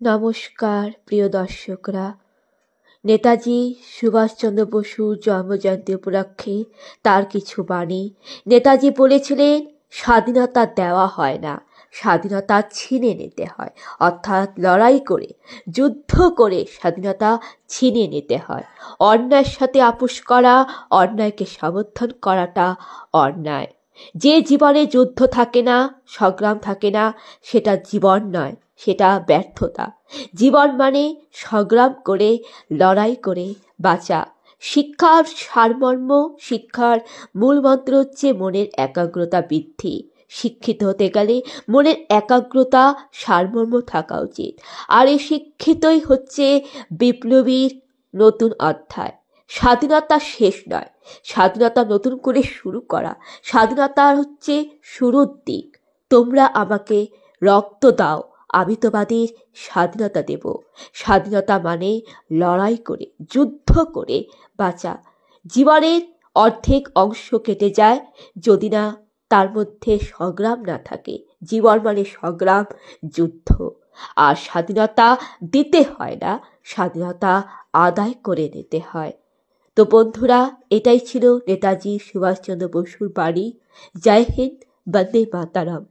নমস্কার প্রিয় দর্শকরা, নেতাজি সুভাষচন্দ্র বসুর জন্মজয়ন্তী উপলক্ষে তার কিছু বাণী। নেতাজি বলেছিলেন, স্বাধীনতা দেওয়া হয় না, স্বাধীনতা ছিনে নিতে হয়। অর্থাৎ লড়াই করে, যুদ্ধ করে স্বাধীনতা ছিনিয়ে নিতে হয়। অন্যায়ের সাথে আপোষ করা, অন্যায়কে সমর্থন করাটা অন্যায়। যে জীবনে যুদ্ধ থাকে না, সংগ্রাম থাকে না, সেটা জীবন নয়, সেটা ব্যর্থতা। জীবন মানে সংগ্রাম করে, লড়াই করে বাঁচা। শিক্ষার সারমর্ম, শিক্ষার মূল মন্ত্র হচ্ছে মনের একাগ্রতা বৃদ্ধি। শিক্ষিত হতে গেলে মনের একাগ্রতা, সারমর্ম থাকা উচিত। আর এই শিক্ষিতই হচ্ছে বিপ্লবীর নতুন অধ্যায়। স্বাধীনতা শেষ নয়, স্বাধীনতা নতুন করে শুরু করা। স্বাধীনতার হচ্ছে শুরুর দিক। তোমরা আমাকে রক্ত দাও, আমি তোমাদের স্বাধীনতা দেব। স্বাধীনতা মানে লড়াই করে, যুদ্ধ করে বাঁচা। জীবনের অর্ধেক অংশ কেটে যায় যদি না তার মধ্যে সংগ্রাম না থাকে। জীবন মানে সংগ্রাম, যুদ্ধ। আর স্বাধীনতা দিতে হয় না, স্বাধীনতা আদায় করে নিতে হয়। তো বন্ধুরা, এটাই ছিল নেতাজি সুভাষচন্দ্র বসুর বাণী। জয় হিন্দ, বন্দে মাতারাম।